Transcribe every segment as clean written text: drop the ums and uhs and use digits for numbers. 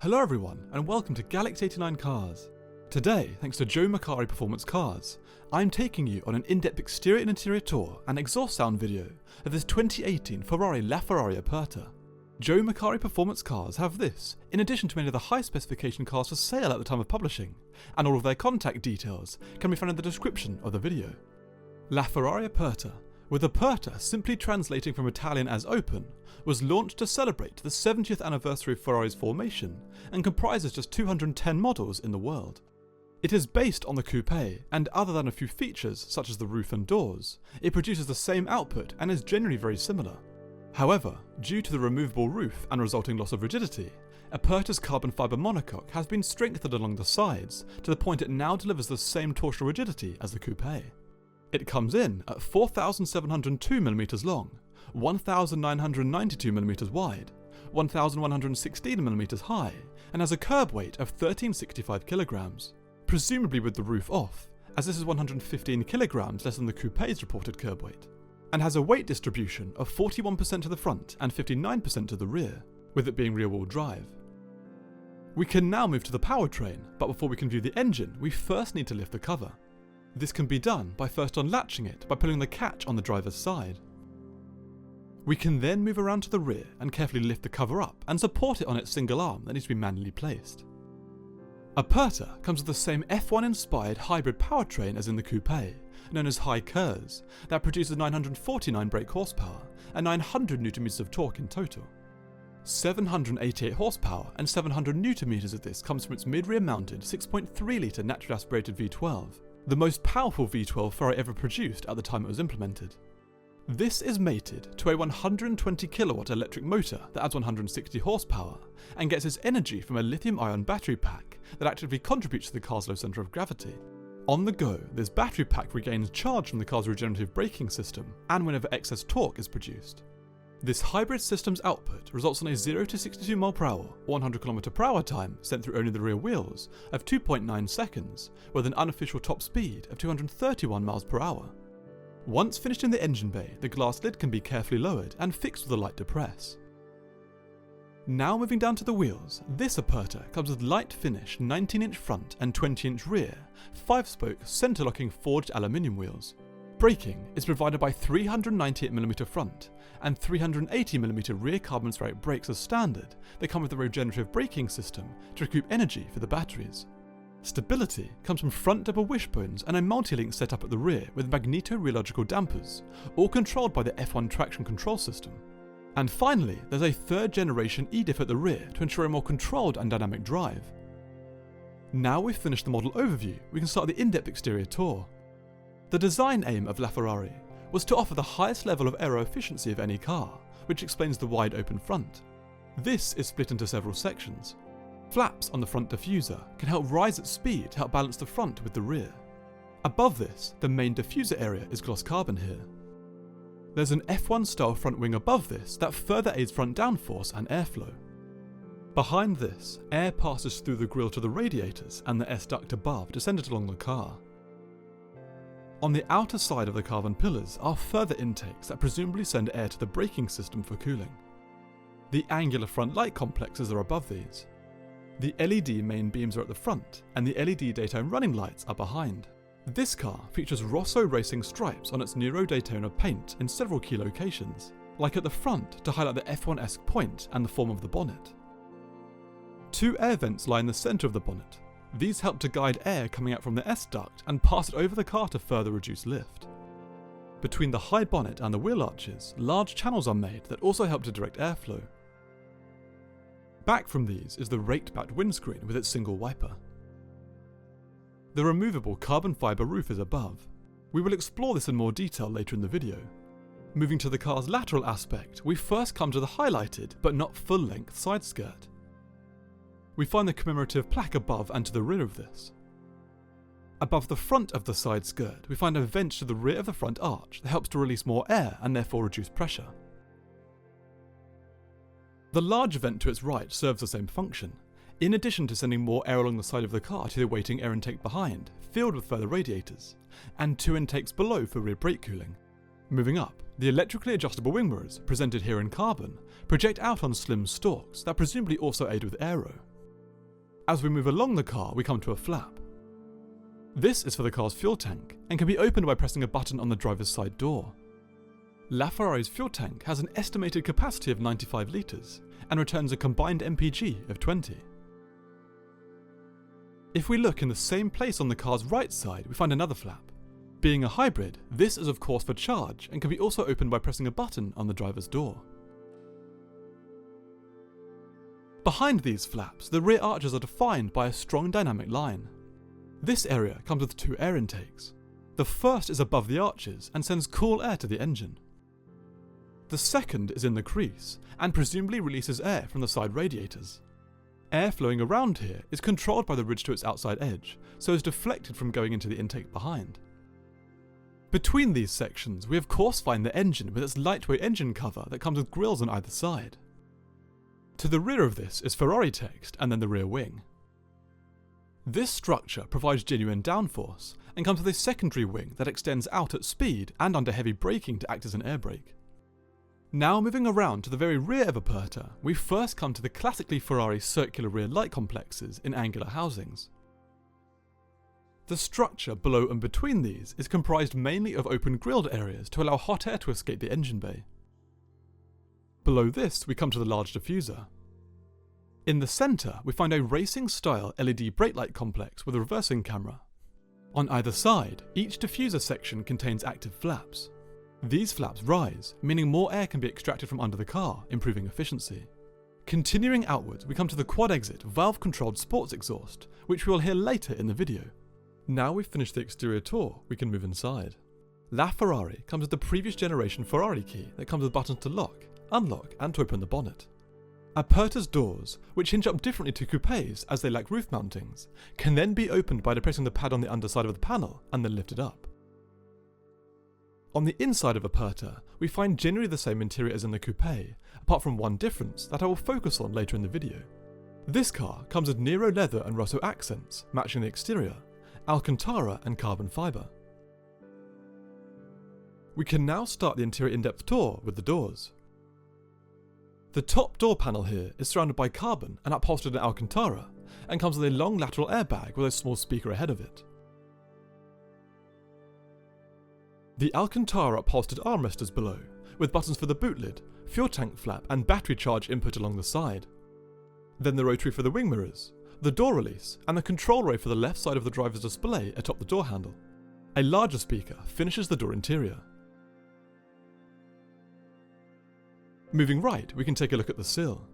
Hello everyone, and welcome to Galaxy 89 Cars. Today, thanks to Joe Macari Performance Cars, I'm taking you on an in-depth exterior and interior tour and exhaust sound video of this 2018 Ferrari LaFerrari Aperta. Joe Macari Performance Cars have this, in addition to many of the high specification cars for sale at the time of publishing, and all of their contact details can be found in the description of the video. LaFerrari Aperta, with Aperta simply translating from Italian as open, was launched to celebrate the 70th anniversary of Ferrari's formation and comprises just 210 models in the world. It is based on the coupe, and other than a few features such as the roof and doors, it produces the same output and is generally very similar. However, due to the removable roof and resulting loss of rigidity, Aperta's carbon fibre monocoque has been strengthened along the sides to the point it now delivers the same torsional rigidity as the coupe. It comes in at 4,702mm long, 1,992mm wide, 1,116mm high, and has a curb weight of 1365 kg, presumably with the roof off, as this is 115 kg less than the coupe's reported curb weight, and has a weight distribution of 41% to the front and 59% to the rear, with it being rear-wheel drive. We can now move to the powertrain, but before we can view the engine, we first need to lift the cover. This can be done by first unlatching it by pulling the catch on the driver's side. We can then move around to the rear and carefully lift the cover up and support it on its single arm that needs to be manually placed. Aperta comes with the same F1-inspired hybrid powertrain as in the coupe, known as High Kers, that produces 949 brake horsepower and 900 Nm of torque in total. 788 horsepower and 700 Nm of this comes from its mid-rear mounted 6.3-litre naturally aspirated V12, the most powerful V12 Ferrari ever produced at the time it was implemented. This is mated to a 120 kW electric motor that adds 160 horsepower and gets its energy from a lithium-ion battery pack that actively contributes to the car's low centre of gravity. On the go, this battery pack regains charge from the car's regenerative braking system and whenever excess torque is produced. This hybrid system's output results in a 0 to 62 mph, 100 km/h time sent through only the rear wheels of 2.9 seconds, with an unofficial top speed of 231 mph. Once finished in the engine bay, the glass lid can be carefully lowered and fixed with a light depress. Now moving down to the wheels, this Aperta comes with light finish 19-inch front and 20-inch rear, 5-spoke centre-locking forged aluminium wheels. Braking is provided by 398mm front and 380mm rear carbon ceramic brakes as standard that come with a regenerative braking system to recoup energy for the batteries. Stability comes from front double wishbones and a multi-link setup at the rear with magneto-rheological dampers, all controlled by the F1 traction control system. And finally, there's a third generation e-diff at the rear to ensure a more controlled and dynamic drive. Now we've finished the model overview, we can start the in-depth exterior tour. The design aim of LaFerrari was to offer the highest level of aero efficiency of any car, which explains the wide open front. This is split into several sections. Flaps on the front diffuser can help rise at speed to help balance the front with the rear. Above this, the main diffuser area is gloss carbon here. There's an F1 style front wing above this that further aids front downforce and airflow. Behind this, air passes through the grille to the radiators and the S-duct above to send it along the car. On the outer side of the carbon pillars are further intakes that presumably send air to the braking system for cooling. The angular front light complexes are above these. The LED main beams are at the front, and the LED daytime running lights are behind. This car features Rosso racing stripes on its Nero Daytona paint in several key locations, like at the front to highlight the F1-esque point and the form of the bonnet. 2 air vents line the centre of the bonnet. These help to guide air coming out from the S-duct and pass it over the car to further reduce lift. Between the high bonnet and the wheel arches, large channels are made that also help to direct airflow. Back from these is the raked-back windscreen with its single wiper. The removable carbon fibre roof is above. We will explore this in more detail later in the video. Moving to the car's lateral aspect, we first come to the highlighted but not full-length side skirt. We find the commemorative plaque above and to the rear of this. Above the front of the side skirt, we find a vent to the rear of the front arch that helps to release more air and therefore reduce pressure. The large vent to its right serves the same function. in addition to sending more air along the side of the car to the awaiting air intake behind, filled with further radiators, and 2 intakes below for rear brake cooling. Moving up, the electrically adjustable wing mirrors, presented here in carbon, project out on slim stalks that presumably also aid with aero. As we move along the car, we come to a flap. This is for the car's fuel tank, and can be opened by pressing a button on the driver's side door. LaFerrari's fuel tank has an estimated capacity of 95 litres, and returns a combined MPG of 20. If we look in the same place on the car's right side, we find another flap. Being a hybrid, this is of course for charge, and can be also opened by pressing a button on the driver's door. Behind these flaps, the rear arches are defined by a strong dynamic line. This area comes with 2 air intakes. The first is above the arches and sends cool air to the engine. The second is in the crease, and presumably releases air from the side radiators. Air flowing around here is controlled by the ridge to its outside edge, so is deflected from going into the intake behind. Between these sections, we of course find the engine with its lightweight engine cover that comes with grills on either side. To the rear of this is Ferrari text and then the rear wing. This structure provides genuine downforce and comes with a secondary wing that extends out at speed and under heavy braking to act as an air brake. Now moving around to the very rear of Aperta, we first come to the classically Ferrari circular rear light complexes in angular housings. The structure below and between these is comprised mainly of open grilled areas to allow hot air to escape the engine bay. Below this we come to the large diffuser. In the centre we find a racing style LED brake light complex with a reversing camera. On either side, each diffuser section contains active flaps. These flaps rise, meaning more air can be extracted from under the car, improving efficiency. Continuing outwards, we come to the quad-exit, valve-controlled sports exhaust, which we will hear later in the video. Now we've finished the exterior tour, we can move inside. LaFerrari comes with the previous generation Ferrari key that comes with buttons to lock, unlock, and to open the bonnet. Aperta's doors, which hinge up differently to coupes as they lack roof mountings, can then be opened by depressing the pad on the underside of the panel and then lifted up. On the inside of Aperta, we find generally the same interior as in the coupe, apart from one difference that I will focus on later in the video. This car comes with Nero leather and Rosso accents, matching the exterior, Alcantara and carbon fibre. We can now start the interior in-depth tour with the doors. The top door panel here is surrounded by carbon and upholstered in Alcantara, and comes with a long lateral airbag with a small speaker ahead of it. The Alcantara upholstered armrest is below, with buttons for the boot lid, fuel tank flap and battery charge input along the side. Then the rotary for the wing mirrors, the door release, and the control array for the left side of the driver's display atop the door handle. A larger speaker finishes the door interior. Moving right, we can take a look at the sill.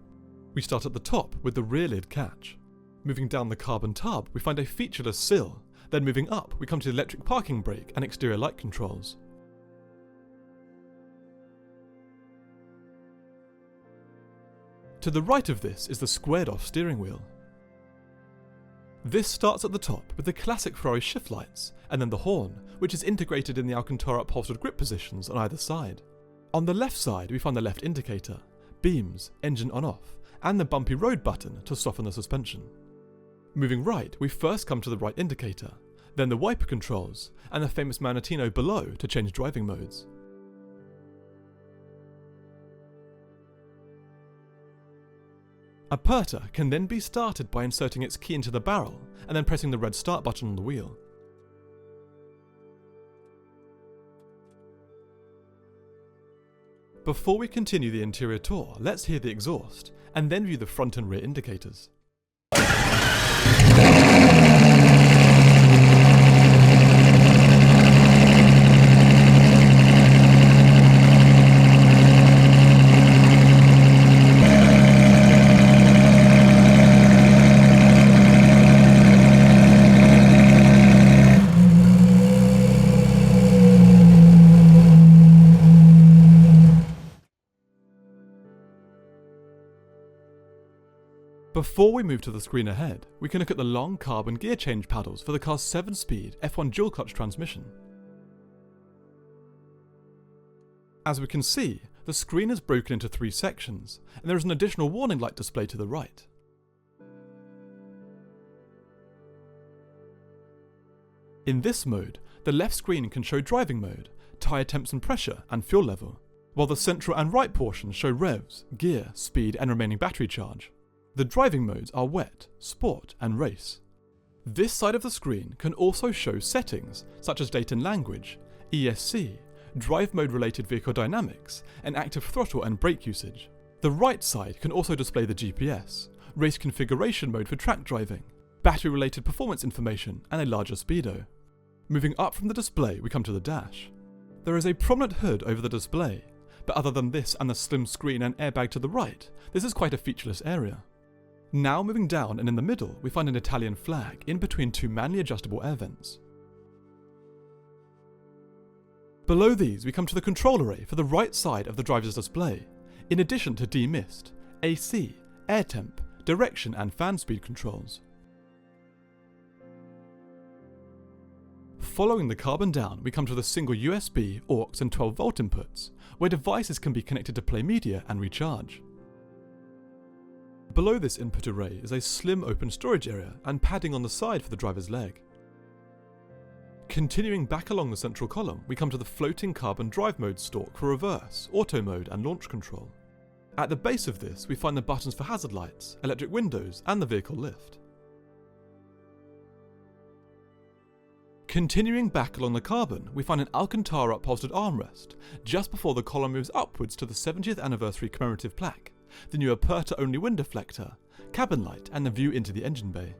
We start at the top with the rear lid catch. Moving down the carbon tub, we find a featureless sill. Then moving up, we come to the electric parking brake and exterior light controls. To the right of this is the squared off steering wheel. This starts at the top with the classic Ferrari shift lights, and then the horn, which is integrated in the Alcantara upholstered grip positions on either side. On the left side we find the left indicator, beams, engine on off, and the bumpy road button to soften the suspension. Moving right, we first come to the right indicator, then the wiper controls, and the famous Manettino below to change driving modes. Aperta can then be started by inserting its key into the barrel, and then pressing the red start button on the wheel. Before we continue the interior tour, let's hear the exhaust, and then view the front and rear indicators. Before we move to the screen ahead, we can look at the long carbon gear change paddles for the car's 7-speed F1 dual clutch transmission. As we can see, the screen is broken into 3 sections, and there is an additional warning light display to the right. In this mode, the left screen can show driving mode, tyre temps and pressure, and fuel level, while the central and right portions show revs, gear, speed, and remaining battery charge. The driving modes are wet, sport, and race. This side of the screen can also show settings such as date and language, ESC, drive mode related vehicle dynamics, and active throttle and brake usage. The right side can also display the GPS, race configuration mode for track driving, battery related performance information, and a larger speedo. Moving up from the display, we come to the dash. There is a prominent hood over the display, but other than this and the slim screen and airbag to the right, this is quite a featureless area. Now moving down and in the middle, we find an Italian flag in between two manually adjustable air vents. Below these, we come to the control array for the right side of the driver's display, in addition to demist, AC, air temp, direction and fan speed controls. Following the carbon down, we come to the single USB, aux and 12 volt inputs, where devices can be connected to play media and recharge. Below this input array is a slim open storage area and padding on the side for the driver's leg. Continuing back along the central column, we come to the floating carbon drive mode stalk for reverse, auto mode and launch control. At the base of this, we find the buttons for hazard lights, electric windows and the vehicle lift. Continuing back along the carbon, we find an Alcantara upholstered armrest, just before the column moves upwards to the 70th anniversary commemorative plaque, the new Aperta only wind deflector, cabin light and the view into the engine bay.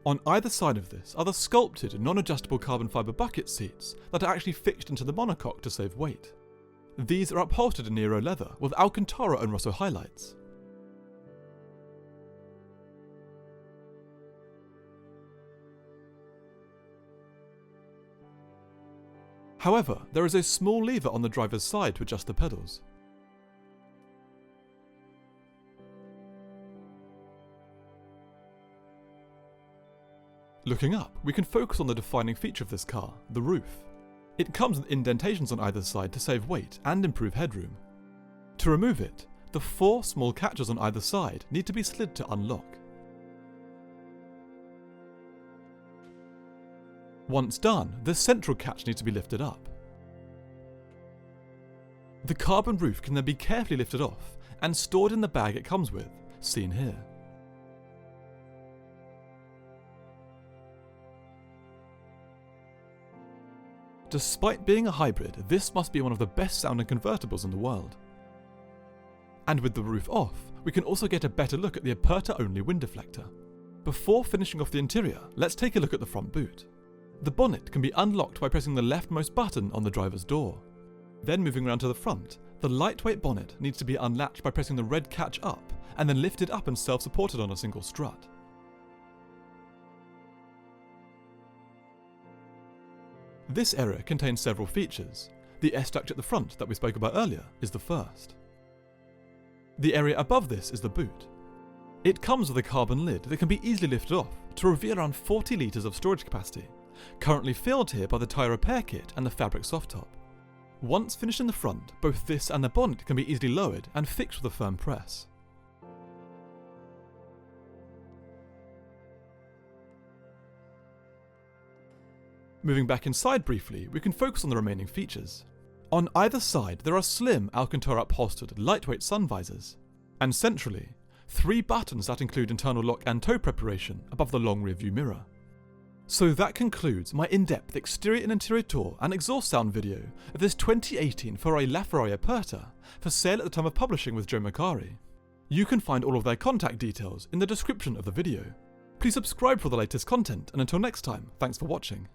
On either side of this are the sculpted non-adjustable carbon fibre bucket seats that are actually fixed into the monocoque to save weight. These are upholstered in Nero leather with Alcantara and Rosso highlights. However, there is a small lever on the driver's side to adjust the pedals. Looking up, we can focus on the defining feature of this car, the roof. It comes with indentations on either side to save weight and improve headroom. To remove it, the 4 small catches on either side need to be slid to unlock. Once done, the central catch needs to be lifted up. The carbon roof can then be carefully lifted off and stored in the bag it comes with, seen here. Despite being a hybrid, this must be one of the best sounding convertibles in the world. And with the roof off, we can also get a better look at the Aperta only wind deflector. Before finishing off the interior, let's take a look at the front boot. The bonnet can be unlocked by pressing the leftmost button on the driver's door. Then moving around to the front, the lightweight bonnet needs to be unlatched by pressing the red catch up and then lifted up and self-supported on a single strut. This area contains several features. The S-duct at the front that we spoke about earlier is the first. The area above this is the boot. It comes with a carbon lid that can be easily lifted off to reveal around 40 litres of storage capacity, currently filled here by the tyre repair kit and the fabric soft top. Once finished in the front, both this and the bonnet can be easily lowered and fixed with a firm press. Moving back inside briefly, we can focus on the remaining features. On either side, there are slim Alcantara upholstered lightweight sun visors, and centrally, 3 buttons that include internal lock and tow preparation above the long rear view mirror. So that concludes my in-depth exterior and interior tour and exhaust sound video of this 2018 Ferrari LaFerrari Aperta for sale at the time of publishing with Joe Macari. You can find all of their contact details in the description of the video. Please subscribe for the latest content, and until next time, thanks for watching.